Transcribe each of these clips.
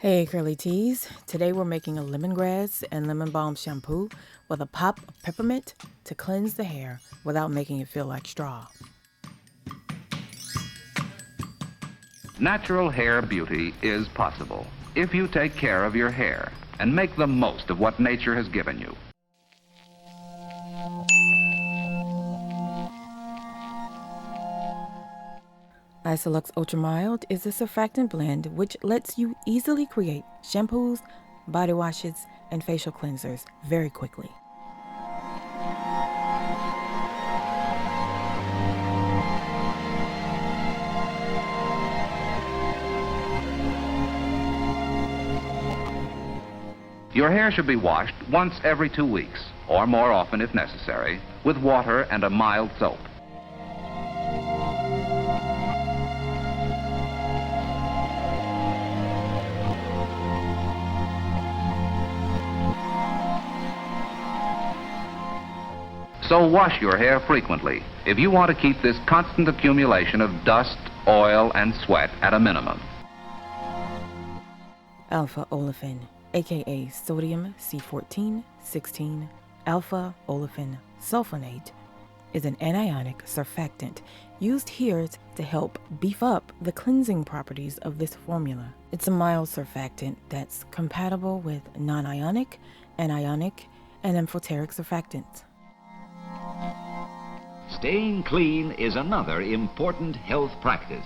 Hey Curly Teas, today we're making a lemongrass and lemon balm shampoo with a pop of peppermint to cleanse the hair without making it feel like straw. Natural hair beauty is possible if you take care of your hair and make the most of what nature has given you. Isolux Ultra Mild is a surfactant blend which lets you easily create shampoos, body washes, and facial cleansers very quickly. Your hair should be washed once every 2 weeks, or more often if necessary, with water and a mild soap. So wash your hair frequently if you want to keep this constant accumulation of dust, oil, and sweat at a minimum. Alpha olefin, aka sodium C14-16 alpha olefin sulfonate, is an anionic surfactant used here to help beef up the cleansing properties of this formula. It's a mild surfactant that's compatible with non-ionic, anionic, and amphoteric surfactants. Staying clean is another important health practice.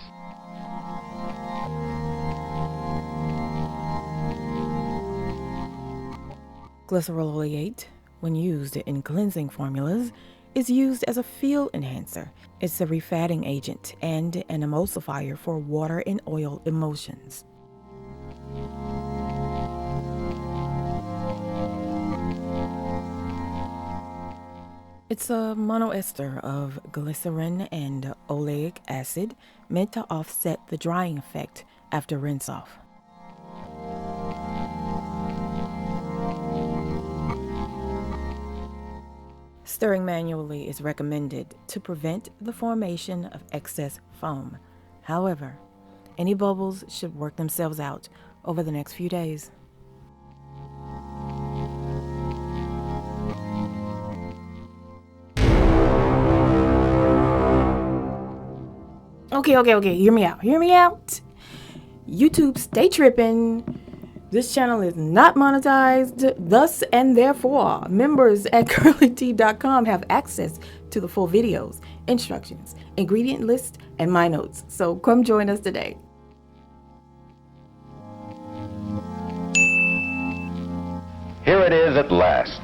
Glycerol oleate, when used in cleansing formulas, is used as a feel enhancer. It's a refatting agent and an emulsifier for water and oil emulsions. It's a monoester of glycerin and oleic acid meant to offset the drying effect after rinse-off. Stirring manually is recommended to prevent the formation of excess foam. However, any bubbles should work themselves out over the next few days. Okay, hear me out. YouTube, stay tripping. This channel is not monetized, thus and therefore, members at CURLYTEA.com have access to the full videos, instructions, ingredient list, and my notes. So come join us today. Here it is at last.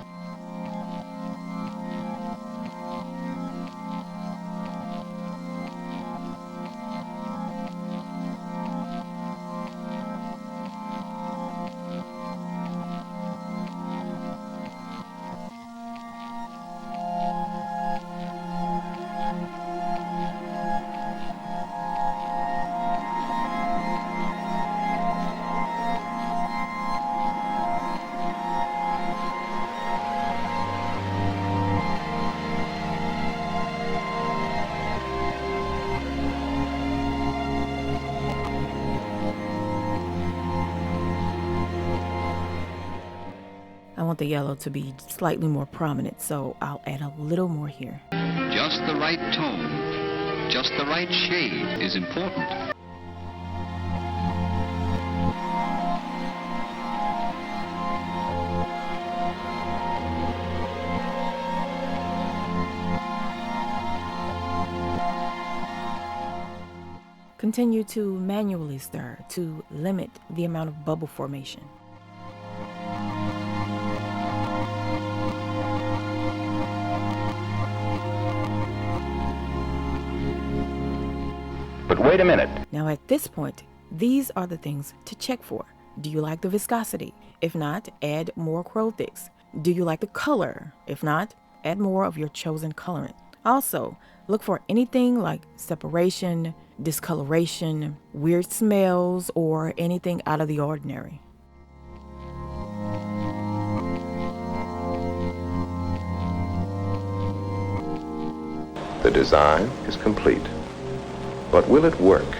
I want the yellow to be slightly more prominent, so I'll add a little more here. Just the right tone, just the right shade is important. Continue to manually stir to limit the amount of bubble formation. But wait a minute. Now at this point, these are the things to check for. Do you like the viscosity? If not, add more Crowthix. Do you like the color? If not, add more of your chosen colorant. Also, look for anything like separation, discoloration, weird smells, or anything out of the ordinary. The design is complete. But will it work?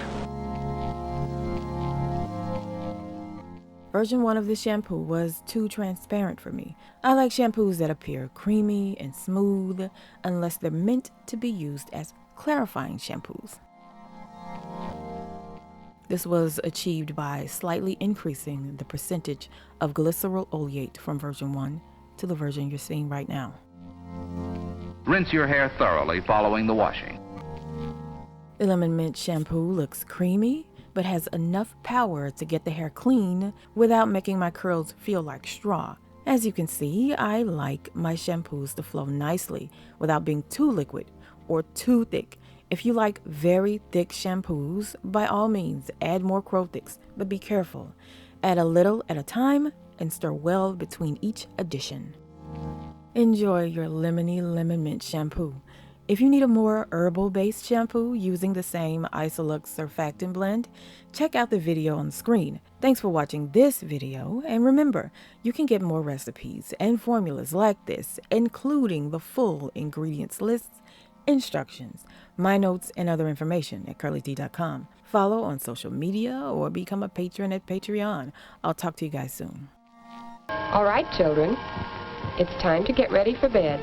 Version 1 of this shampoo was too transparent for me. I like shampoos that appear creamy and smooth unless they're meant to be used as clarifying shampoos. This was achieved by slightly increasing the percentage of glycerol oleate from version 1 to the version you're seeing right now. Rinse your hair thoroughly following the washing. The Lemon Mint shampoo looks creamy, but has enough power to get the hair clean without making my curls feel like straw. As you can see, I like my shampoos to flow nicely without being too liquid or too thick. If you like very thick shampoos, by all means add more Crowthicks, but be careful. Add a little at a time and stir well between each addition. Enjoy your lemony lemon mint shampoo. If you need a more herbal-based shampoo using the same Isolux surfactant blend, check out the video on the screen. Thanks for watching this video, and remember, you can get more recipes and formulas like this, including the full ingredients lists, instructions, my notes, and other information at CURLYTEA.com. Follow on social media or become a patron at Patreon. I'll talk to you guys soon. All right, children, it's time to get ready for bed.